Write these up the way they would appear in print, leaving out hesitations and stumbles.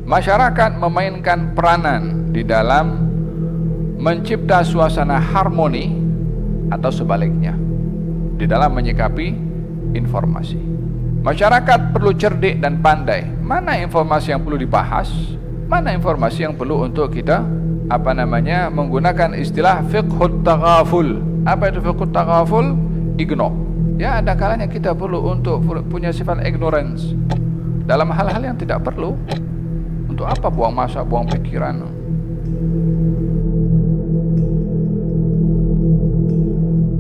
Masyarakat memainkan peranan di dalam mencipta suasana harmoni atau sebaliknya di dalam menyikapi informasi. Masyarakat perlu cerdik dan pandai. Mana informasi yang perlu dibahas, mana informasi yang perlu untuk kita menggunakan istilah fiqhut taghaful. Apa itu fiqhut taghaful? Ignore. Ya, ada kalanya kita perlu untuk punya sifat ignorance dalam hal-hal yang tidak perlu. Untuk apa buang masa, buang pikiran?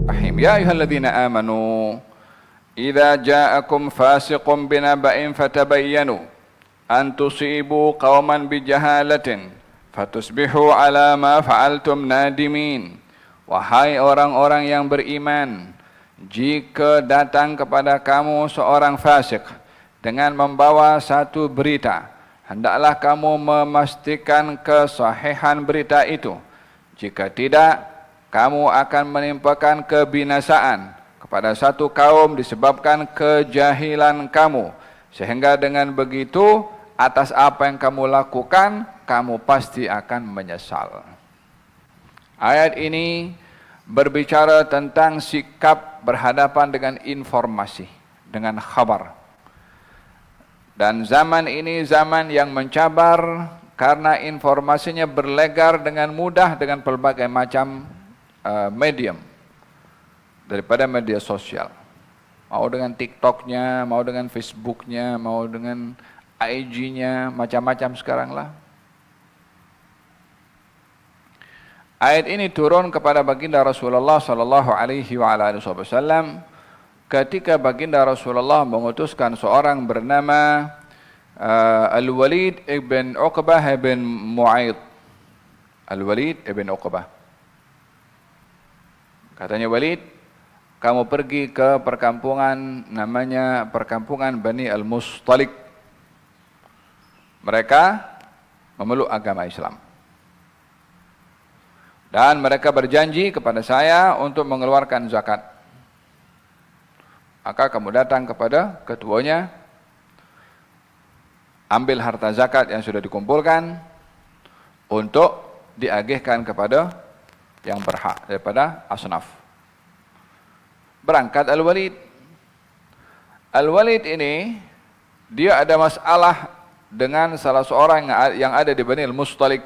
Rahim. Ya ayyuhalladzina amanu, idza ja'akum fasiqun binaba'in fatabayyanu an tusibu qauman bijahalatin fatusbihu ala ma fa'altum nadimin. Wahai orang-orang yang beriman, jika datang kepada kamu seorang fasik dengan membawa satu berita, hendaklah kamu memastikan kesahihan berita itu. Jika tidak, kamu akan menimpakan kebinasaan kepada satu kaum disebabkan kejahilan kamu. Sehingga dengan begitu, atas apa yang kamu lakukan, kamu pasti akan menyesal. Ayat ini berbicara tentang sikap berhadapan dengan informasi, dengan khabar. Dan zaman ini zaman yang mencabar karena informasinya berlegar dengan mudah dengan pelbagai macam medium daripada media sosial. Mau dengan TikToknya, mau dengan Facebooknya, mau dengan IG-nya, macam-macam sekarang lah. Ayat ini turun kepada baginda Rasulullah sallallahu alaihi wasallam ketika baginda Rasulullah mengutuskan seorang bernama Al-Walid ibn Uqbah ibn Mu'aid. Al-Walid ibn Uqbah. Katanya, Walid, kamu pergi ke perkampungan namanya perkampungan Bani Al-Mustalik. Mereka memeluk agama Islam. Dan mereka berjanji kepada saya untuk mengeluarkan zakat. Maka kamu datang kepada ketuanya, ambil harta zakat yang sudah dikumpulkan untuk diagihkan kepada yang berhak daripada asnaf. Berangkat Al-Walid. Al-Walid ini, dia ada masalah dengan salah seorang yang ada di Bani Al-Mustalik.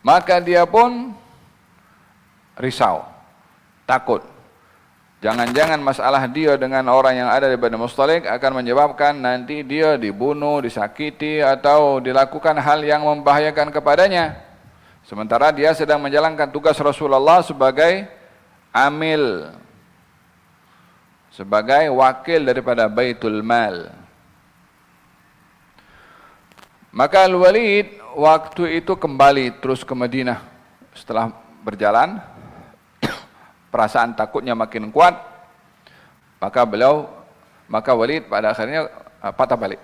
Maka dia pun risau, takut. Jangan-jangan masalah dia dengan orang yang ada di Bani Mustalik akan menyebabkan nanti dia dibunuh, disakiti, atau dilakukan hal yang membahayakan kepadanya. Sementara dia sedang menjalankan tugas Rasulullah sebagai amil, sebagai wakil daripada Baitul Mal. Maka Al-Walid waktu itu kembali terus ke Madinah. Setelah berjalan, perasaan takutnya makin kuat, maka Walid pada akhirnya patah balik.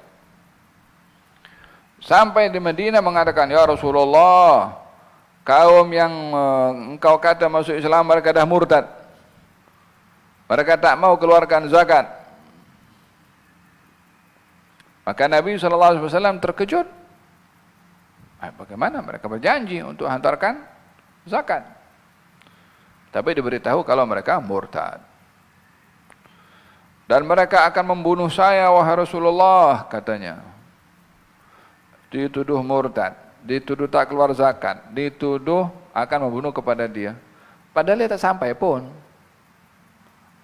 Sampai di Madinah mengatakan, ya Rasulullah, kaum yang engkau kata masuk Islam mereka dah murtad. Mereka tak mau keluarkan zakat. Maka Nabi SAW terkejut. Bagaimana mereka berjanji untuk hantarkan zakat, tapi diberitahu kalau mereka murtad. Dan mereka akan membunuh saya, wahai Rasulullah, katanya. Dituduh murtad, dituduh tak keluar zakat, dituduh akan membunuh kepada dia. Padahal dia tak sampai pun.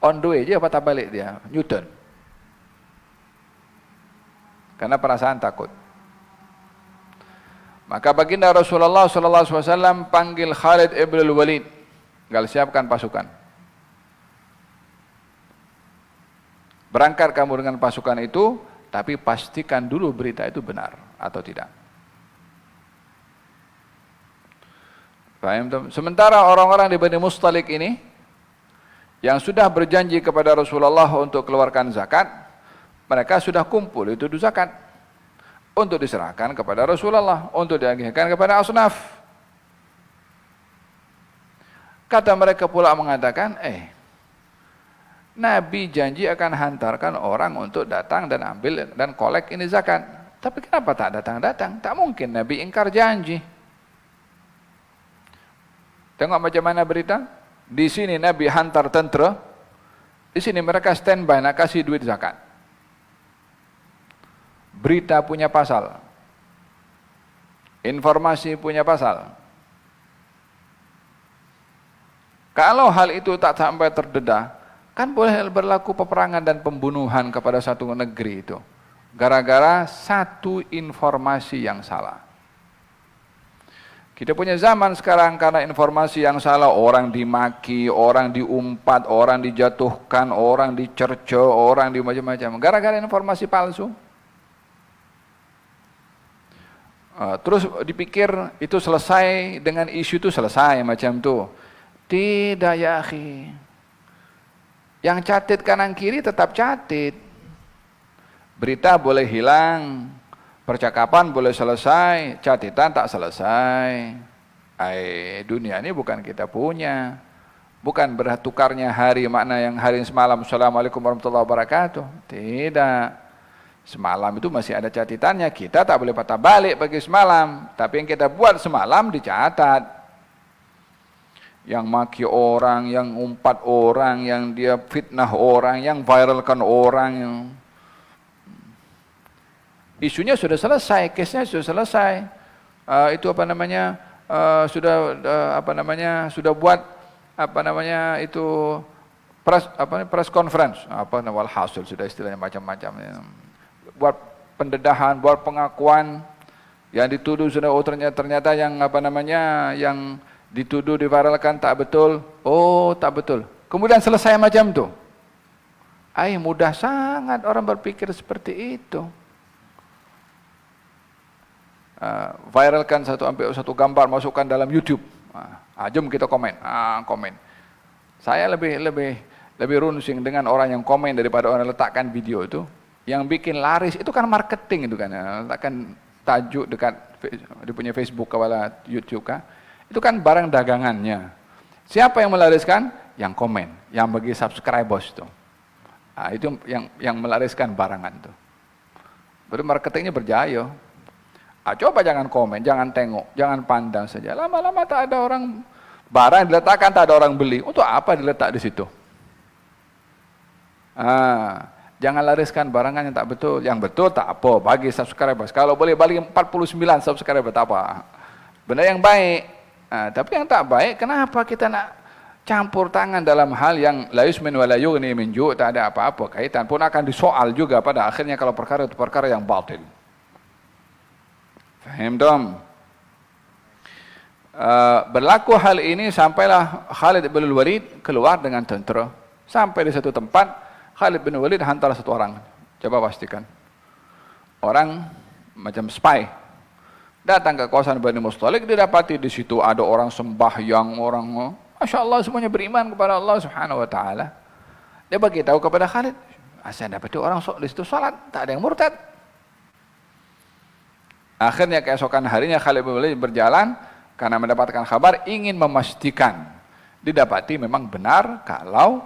On the way je patah balik dia, Newton. Karena perasaan takut. Maka baginda Rasulullah SAW panggil Khalid ibn al-Walid. Gal siapkan pasukan. Berangkat kamu dengan pasukan itu, tapi pastikan dulu berita itu benar atau tidak. Paham? Sementara orang-orang di Bani Mustalik ini yang sudah berjanji kepada Rasulullah untuk keluarkan zakat, mereka sudah kumpul itu zakat untuk diserahkan kepada Rasulullah, untuk diagihkan kepada asnaf. Kata mereka pula mengatakan, Nabi janji akan hantarkan orang untuk datang dan ambil dan kolek ini zakat. Tapi kenapa tak datang-datang? Tak mungkin Nabi ingkar janji. Tengok macam mana berita. Di sini Nabi hantar tentera. Di sini mereka standby nak kasih duit zakat. Berita punya pasal. Informasi punya pasal. Kalau hal itu tak sampai terdedah, kan boleh berlaku peperangan dan pembunuhan kepada satu negeri itu. Gara-gara satu informasi yang salah. Kita punya zaman sekarang karena informasi yang salah, orang dimaki, orang diumpat, orang dijatuhkan, orang dicerca, orang di macam-macam. Gara-gara informasi palsu. Terus dipikir itu selesai dengan isu itu selesai macam itu. Tidak ya akhi. Yang catit kanan kiri tetap catit. Berita boleh hilang, percakapan boleh selesai, catatan tak selesai. Dunia ini bukan kita punya. Bukan bertukarnya hari makna yang hari semalam. Assalamualaikum warahmatullahi wabarakatuh. Tidak. Semalam itu masih ada catatannya. Kita tak boleh patah balik bagi semalam. Tapi yang kita buat semalam dicatat. Yang maki orang, yang umpat orang, yang dia fitnah orang, yang viralkan orang. Isunya sudah selesai, case-nya sudah selesai. Itu apa namanya? Sudah buat itu press conference. Walhasil sudah istilahnya macam-macam. Buat pendedahan, buat pengakuan yang dituduh sudah ternyata yang yang dituduh diviralkan tak betul. Oh, tak betul. Kemudian selesai macam tu. Mudah sangat orang berpikir seperti itu. Viralkan ambil satu gambar, masukkan dalam YouTube. Jom kita komen. Komen. Saya lebih runsing dengan orang yang komen daripada orang letakkan video itu. Yang bikin laris itu kan marketing itu kan. Letakkan tajuk dekat dia punya Facebook kepala YouTube kan. Itu kan barang dagangannya. Siapa yang melariskan? Yang komen, yang bagi subscribers itu. Itu yang melariskan barangan itu. Berarti marketingnya berjaya. Coba jangan komen, jangan tengok, jangan pandang saja. Lama-lama tak ada orang, barang diletakkan tak ada orang beli. Untuk apa diletak di situ? Jangan lariskan barangan yang tak betul. Yang betul tak apa, bagi subscribers. Kalau boleh bagi 49 subscriber tak apa. Benda yang baik. Tapi yang tak baik, kenapa kita nak campur tangan dalam hal yang la yusmin wa la yughni min ju', tak ada apa-apa kaitan, pun akan disoal juga pada akhirnya kalau perkara itu perkara yang batil. Faham dong? Berlaku hal ini sampailah Khalid bin Walid keluar dengan tentera. Sampai di satu tempat, Khalid bin Walid hantar satu orang. Coba pastikan. Orang macam spy. Datang ke kawasan Bani Mustalik, didapati di situ ada orang sembahyang, orang Masya Allah semuanya beriman kepada Allah Subhanahu Wa Taala. Dia beritahu kepada Khalid, saya dapat orang di situ salat, tak ada yang murtad. Akhirnya keesokan harinya Khalid bin Walid berjalan karena mendapatkan kabar ingin memastikan. Didapati memang benar kalau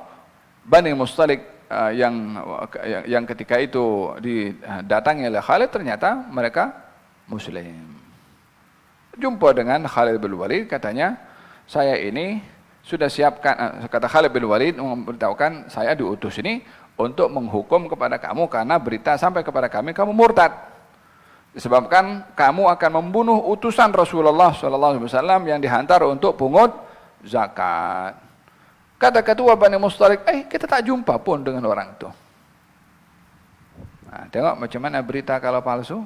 Bani Mustalik yang ketika itu didatangi oleh Khalid ternyata mereka Muslim. Jumpa dengan Khalid bin Walid, katanya saya ini sudah siapkan, kata Khalid bin Walid memberitahukan saya diutus ini untuk menghukum kepada kamu karena berita sampai kepada kami kamu murtad. Disebabkan kamu akan membunuh utusan Rasulullah SAW yang dihantar untuk pungut zakat. Kata ketua Bani Mustalik, kita tak jumpa pun dengan orang itu. Tengok macam mana berita kalau palsu.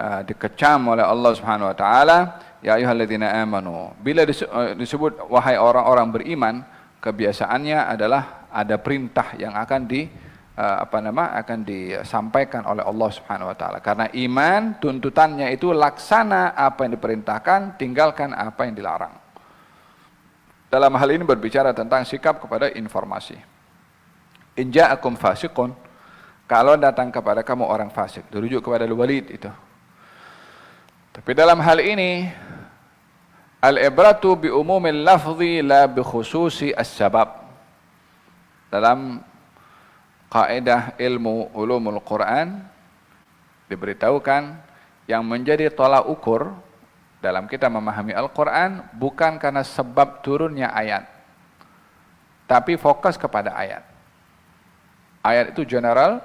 Dikecam oleh Allah Subhanahu Wa Taala, ya ayyuhalladzina amanu. Bila disebut wahai orang-orang beriman, kebiasaannya adalah ada perintah yang akan akan disampaikan oleh Allah Subhanahu Wa Taala. Karena iman tuntutannya itu laksana apa yang diperintahkan, tinggalkan apa yang dilarang. Dalam hal ini berbicara tentang sikap kepada informasi. In ja'akum fasiqun, kalau datang kepada kamu orang fasik, dirujuk kepada Al-Walid itu. Tapi dalam hal ini al-ibratu bi umumil lafzi la bi khususi as-sabab. Dalam kaidah ilmu ulumul Quran diberitahukan yang menjadi tolak ukur dalam kita memahami Al-Quran bukan karena sebab turunnya ayat, tapi fokus kepada ayat. Ayat itu general,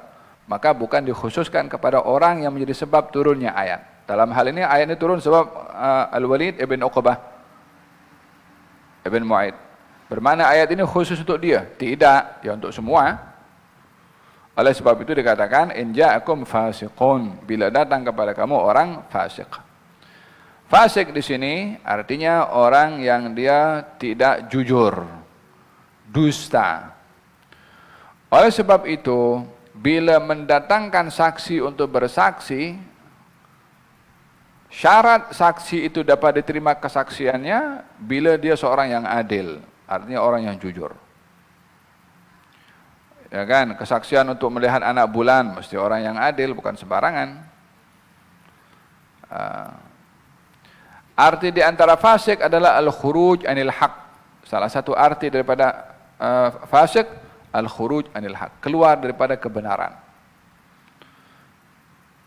maka bukan dikhususkan kepada orang yang menjadi sebab turunnya ayat. Dalam hal ini ayat ini turun sebab Al-Walid ibn Uqbah ibn Mu'aid. Bermana ayat ini khusus untuk dia? Tidak, ya untuk semua. Oleh sebab itu dikatakan in ja'akum fasiqun, bila datang kepada kamu orang fasik. Fasik di sini artinya orang yang dia tidak jujur, dusta. Oleh sebab itu, bila mendatangkan saksi untuk bersaksi, syarat saksi itu dapat diterima kesaksiannya bila dia seorang yang adil, artinya orang yang jujur. Ya kan, kesaksian untuk melihat anak bulan mesti orang yang adil, bukan sembarangan. Arti di antara fasik adalah al-khuruj anil haq. Salah satu arti daripada fasik, al-khuruj anil haq, keluar daripada kebenaran.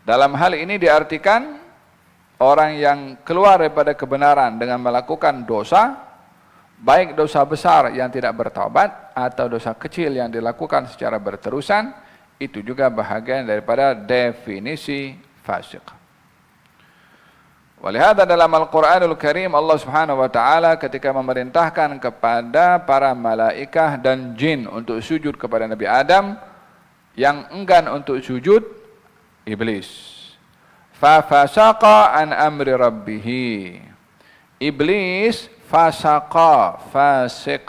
Dalam hal ini diartikan orang yang keluar daripada kebenaran dengan melakukan dosa, baik dosa besar yang tidak bertaubat atau dosa kecil yang dilakukan secara berterusan, itu juga bahagian daripada definisi fasik. Walihada dalam Al-Quranul Karim Allah Subhanahu wa taala ketika memerintahkan kepada para malaikah dan jin untuk sujud kepada Nabi Adam, yang enggan untuk sujud iblis. Fa fasaqa an amri rabbih. Iblis fasaqa, fasik,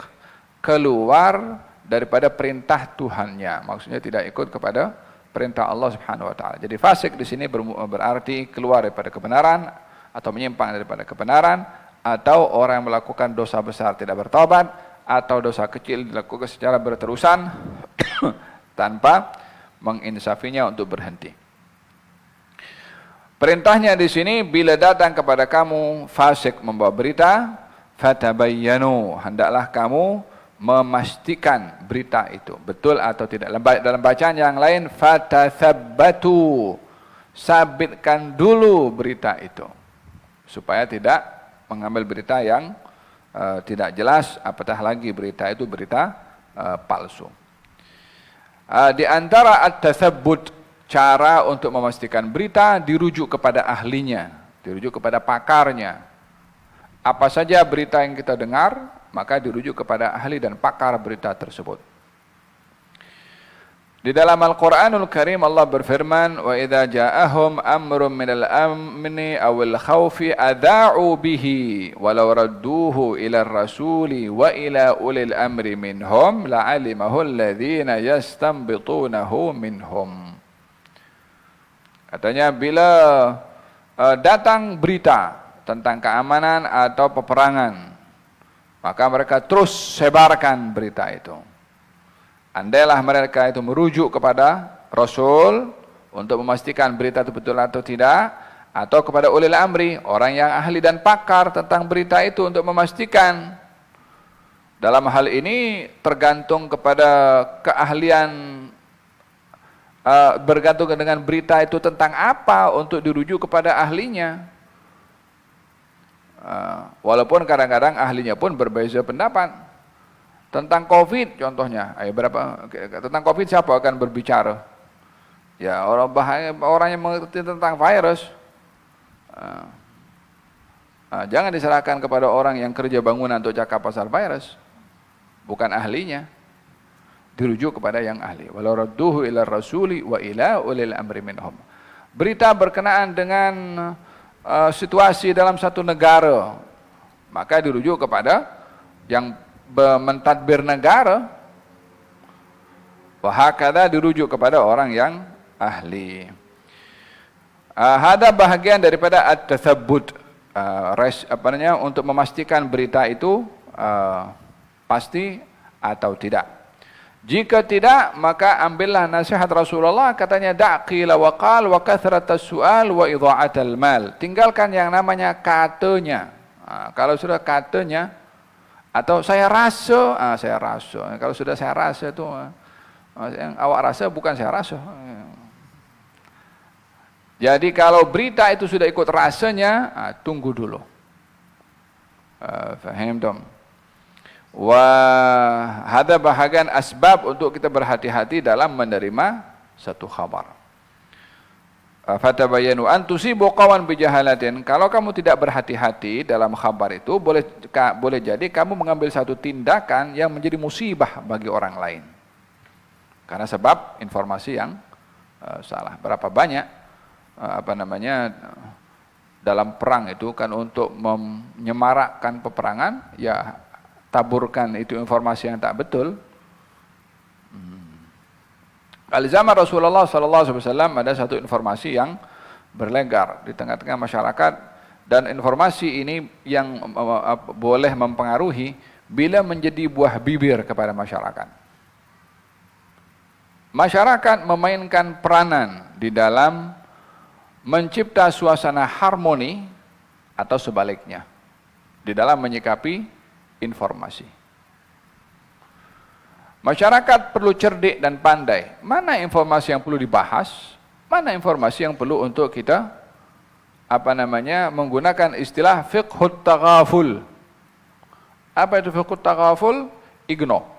keluar daripada perintah Tuhannya. Maksudnya tidak ikut kepada perintah Allah Subhanahu wa taala. Jadi fasik di sini berarti keluar daripada kebenaran atau menyimpang daripada kebenaran, atau orang yang melakukan dosa besar tidak bertobat, atau dosa kecil dilakukan secara berterusan tanpa menginsafinya untuk berhenti. Perintahnya di sini, bila datang kepada kamu fasik membawa berita, fatabayyanu, hendaklah kamu memastikan berita itu betul atau tidak. Dalam bacaan yang lain, fatathabbatu, sabitkan dulu berita itu supaya tidak mengambil berita yang tidak jelas, apatah lagi berita itu berita palsu. Di antara at-tathabbut, cara untuk memastikan berita, dirujuk kepada ahlinya, dirujuk kepada pakarnya. Apa saja berita yang kita dengar, maka dirujuk kepada ahli dan pakar berita tersebut. Di dalam Al-Quranul Karim Allah berfirman, wa idza ja'ahum amrun minal amni awil khawfi adha'u bihi walau radduhu ila rasuli wa ila ulil amri minhum la'alimahu alladhina yastanbitunahu minhum. Katanya bila datang berita tentang keamanan atau peperangan, maka mereka terus sebarkan berita itu. Andailah mereka itu merujuk kepada Rasul untuk memastikan berita itu betul atau tidak, atau kepada ulil amri, orang yang ahli dan pakar tentang berita itu untuk memastikan. Dalam hal ini tergantung kepada keahlian, bergantung dengan berita itu tentang apa untuk dirujuk kepada ahlinya. Walaupun kadang-kadang ahlinya pun berbeza pendapat. Tentang COVID contohnya, tentang COVID siapa akan berbicara? Ya orang yang mengerti tentang virus. Jangan diserahkan kepada orang yang kerja bangunan untuk cakap pasal virus, bukan ahlinya. Dirujuk kepada yang ahli. Walau radduhu ila rasuli wa ila ulil amri minhum. Berita berkenaan dengan situasi dalam satu negara, maka dirujuk kepada yang mentadbir negara. Wahakadha, dirujuk kepada orang yang ahli. Ada bahagian daripada at-tathabbut, untuk memastikan berita itu pasti atau tidak. Jika tidak, maka ambillah nasihat Rasulullah, katanya da'qila wa qal wa kathratas su'al wa idha'atal mal. Tinggalkan yang namanya katanya. Kalau sudah katanya, atau saya rasa, saya rasa. Kalau sudah saya rasa itu Yang awak rasa bukan saya rasa. Jadi kalau berita itu sudah ikut rasanya, tunggu dulu. Faham dong? Wah, ada bahagian asbab untuk kita berhati-hati dalam menerima satu khabar. Fatabayyanu an tusibu qawan bijahalatin. Kalau kamu tidak berhati-hati dalam khabar itu, boleh jadi kamu mengambil satu tindakan yang menjadi musibah bagi orang lain. Karena sebab informasi yang salah. Berapa banyak dalam perang itu kan untuk menyemarakkan peperangan, ya taburkan itu informasi yang tak betul. Kali zaman Rasulullah SAW ada satu informasi yang berlegar di tengah-tengah masyarakat, dan informasi ini yang boleh mempengaruhi bila menjadi buah bibir kepada masyarakat. Masyarakat memainkan peranan di dalam mencipta suasana harmoni atau sebaliknya di dalam menyikapi informasi. Masyarakat perlu cerdik dan pandai. Mana informasi yang perlu dibahas, mana informasi yang perlu untuk kita menggunakan istilah fiqhut taghaful. Apa itu fiqhut taghaful? Ignore.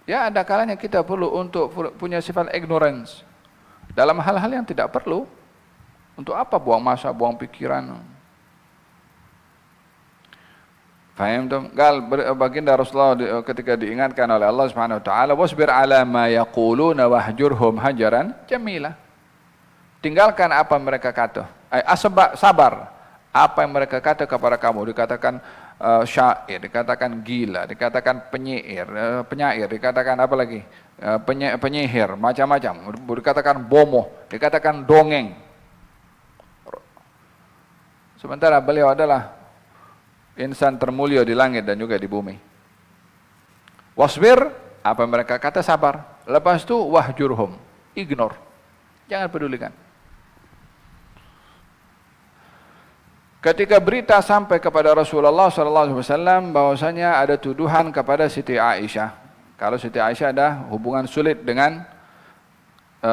Ya, ada kalanya kita perlu untuk punya sifat ignorance dalam hal-hal yang tidak perlu. Untuk apa buang masa, buang pikiran? Faham tuh? Baginda Rasulullah ketika diingatkan oleh Allah Subhanahu wa taala, "Wasbir 'ala ma yaquluna wahjurhum hajaran jamila." Tinggalkan apa mereka kata. Sabar apa yang mereka kata kepada kamu. Dikatakan syair, dikatakan gila, dikatakan penyair, dikatakan apa lagi? Penyihir, macam-macam. Dikatakan bomoh, dikatakan dongeng. Sementara beliau adalah insan termulia di langit dan juga di bumi. Wasbir, apa mereka kata, sabar. Lepas itu wahjurhum, ignore. Jangan pedulikan. Ketika berita sampai kepada Rasulullah SAW bahwasanya ada tuduhan kepada Siti Aisyah. Kalau Siti Aisyah ada hubungan sulit dengan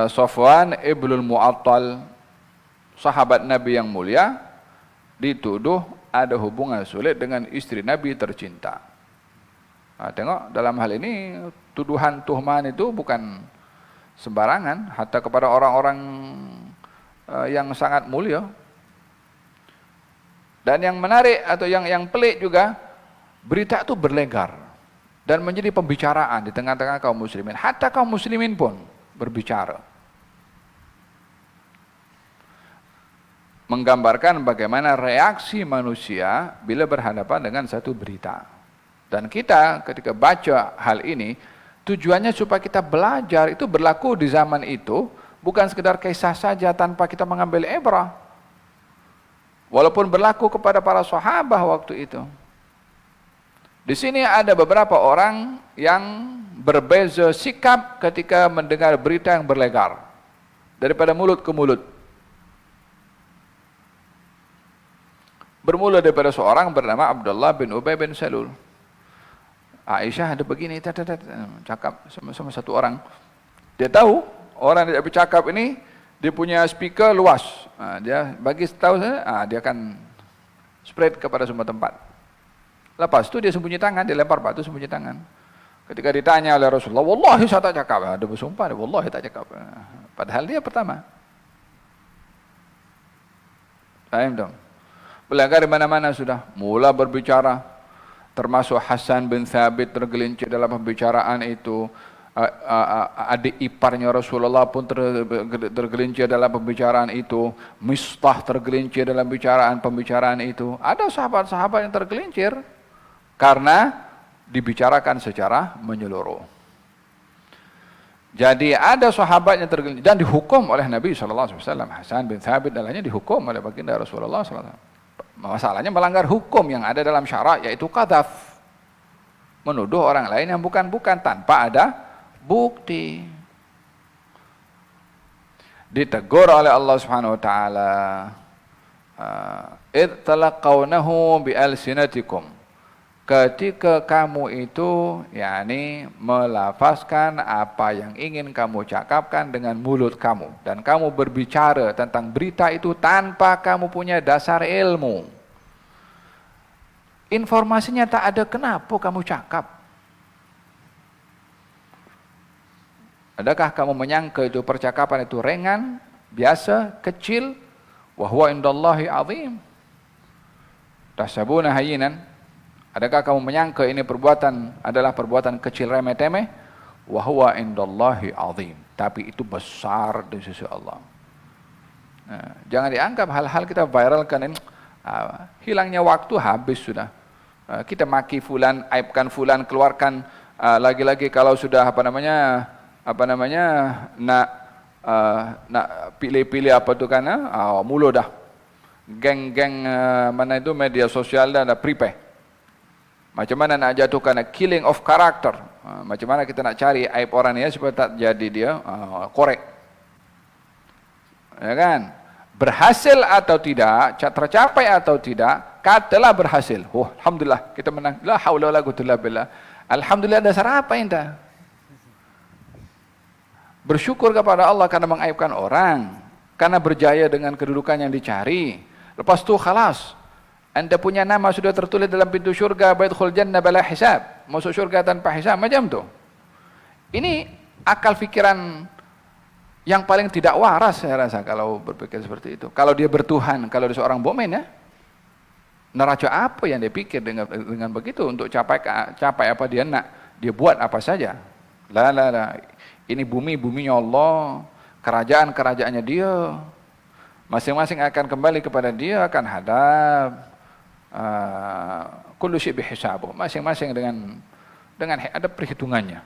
Safwan ibnul Mu'attal, sahabat Nabi yang mulia, dituduh ada hubungan sulit dengan istri Nabi tercinta. Nah, tengok dalam hal ini tuduhan tuhman itu bukan sembarangan, hatta kepada orang-orang yang sangat mulia. Dan yang menarik atau yang pelik juga, berita itu berlegar dan menjadi pembicaraan di tengah-tengah kaum muslimin. Hatta kaum muslimin pun berbicara. Menggambarkan bagaimana reaksi manusia bila berhadapan dengan satu berita. Dan kita ketika baca hal ini, tujuannya supaya kita belajar. Itu berlaku di zaman itu, bukan sekedar kisah saja tanpa kita mengambil ibrah. Walaupun berlaku kepada para sahabat waktu itu. Di sini ada beberapa orang yang berbeza sikap ketika mendengar berita yang berlegar. Daripada mulut ke mulut. Bermula daripada seorang bernama Abdullah bin Ubay bin Salul. Aisyah ada begini, cakap sama satu orang. Dia tahu orang yang bercakap ini, dia punya speaker luas. Dia bagi tahu saya, dia akan spread kepada semua tempat. Lepas itu dia sembunyi tangan, dia lempar batu sembunyi tangan. Ketika ditanya oleh Rasulullah, wallahi saya tak cakap. Dia bersumpah, wallahi tak cakap. Padahal dia pertama. Faham dong? Berlegar di mana-mana sudah, mula berbicara, termasuk Hasan bin Thabit tergelincir dalam pembicaraan itu, adik iparnya Rasulullah pun tergelincir dalam pembicaraan itu, Mistah tergelincir dalam pembicaraan itu. Ada sahabat-sahabat yang tergelincir karena dibicarakan secara menyeluruh. Jadi ada sahabat yang tergelincir dan dihukum oleh Nabi SAW. Hasan bin Thabit dan lainnya dihukum oleh baginda Rasulullah SAW. Masalahnya melanggar hukum yang ada dalam syarak, yaitu qadzaf, menuduh orang lain yang bukan-bukan tanpa ada bukti. Ditegur oleh Allah Subhanahu wa taala, id talaqawnahu bi alsinatikum, Ketika kamu itu yakni melafazkan apa yang ingin kamu cakapkan dengan mulut kamu dan kamu berbicara tentang berita itu tanpa kamu punya dasar ilmu. Informasinya tak ada, kenapa kamu cakap? Adakah kamu menyangka itu percakapan itu ringan, biasa, kecil? Wa huwa indallahi azim. Tahsabuna hayyinan. Adakah kamu menyangka ini perbuatan adalah perbuatan kecil remeh-temeh? Wa huwa indallahi azim. Tapi itu besar di sisi Allah. Nah, jangan dianggap hal-hal kita viralkan ini hilangnya waktu, habis sudah. Kita maki fulan, aibkan fulan, keluarkan lagi-lagi kalau sudah nak pilih-pilih apa tu kan, mulu dah. Geng-geng mana itu media sosial dah ada prepare. Macam mana nak jatuhkan killing of character. Macam mana kita nak cari aib orang ni supaya tak jadi dia korek. Ya kan? Berhasil atau tidak, tercapai atau tidak, katalah berhasil. Oh, alhamdulillah kita menang. La haula wala quwwata illa billah. Alhamdulillah, dasar apa ente? Bersyukur kepada Allah karena mengaibkan orang, karena berjaya dengan kedudukan yang dicari. Lepas tu khalas. Anda punya nama sudah tertulis dalam pintu syurga, baidkhul jannah bala hisab, masuk syurga tanpa hisab, macam tu. Ini akal fikiran yang paling tidak waras saya rasa kalau berpikir seperti itu. Kalau dia bertuhan, kalau dia seorang bomen ya, neraca apa yang dia pikir dengan begitu untuk capai apa dia nak, dia buat apa saja. La. Ini buminya Allah, kerajaan-kerajaannya dia. Masing-masing akan kembali kepada dia, akan hadap. Kullu syai' bihisabu, masing-masing dengan ada perhitungannya.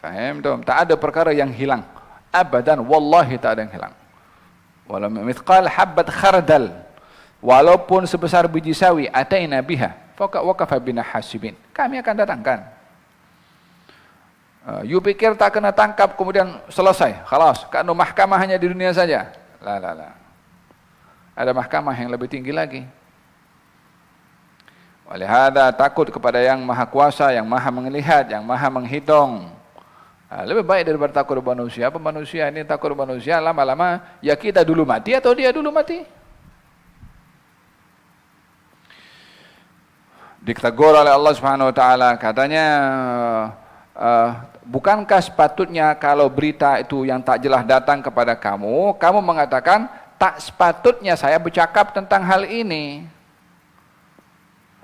Faham tuh? Tak ada perkara yang hilang abadan, wallahi tak ada yang hilang. Walau mithqal habbat khardal, walaupun sebesar biji sawi, ataina biha wa kafa bina hasibin, kami akan datangkan. You pikir tak kena tangkap kemudian selesai, khalas, karena mahkamah hanya di dunia saja. La. Ada mahkamah yang lebih tinggi lagi. Oleh hada takut kepada yang maha kuasa, yang maha melihat, yang maha menghitung. Lebih baik daripada takut kepada manusia. Apa manusia ini takut kepada manusia, lama-lama ya kita dulu mati atau dia dulu mati. Ditegur oleh Allah Subhanahu wa taala, katanya bukankah sepatutnya kalau berita itu yang tak jelas datang kepada kamu mengatakan tak sepatutnya saya bercakap tentang hal ini.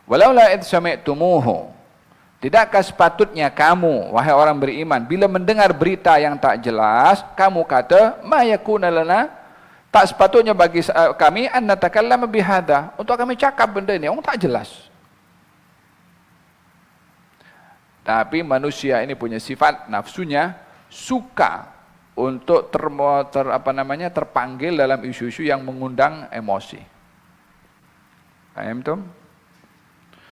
Walaula id sami'tumuhu, tidakkah sepatutnya kamu wahai orang beriman bila mendengar berita yang tak jelas kamu kata ma yakuna lana, tak sepatutnya bagi kami an natakallama bihadza, untuk kami cakap benda ini, orang tak jelas. Tapi manusia ini punya sifat nafsunya suka untuk terpanggil dalam isu-isu yang mengundang emosi. Paham tuh?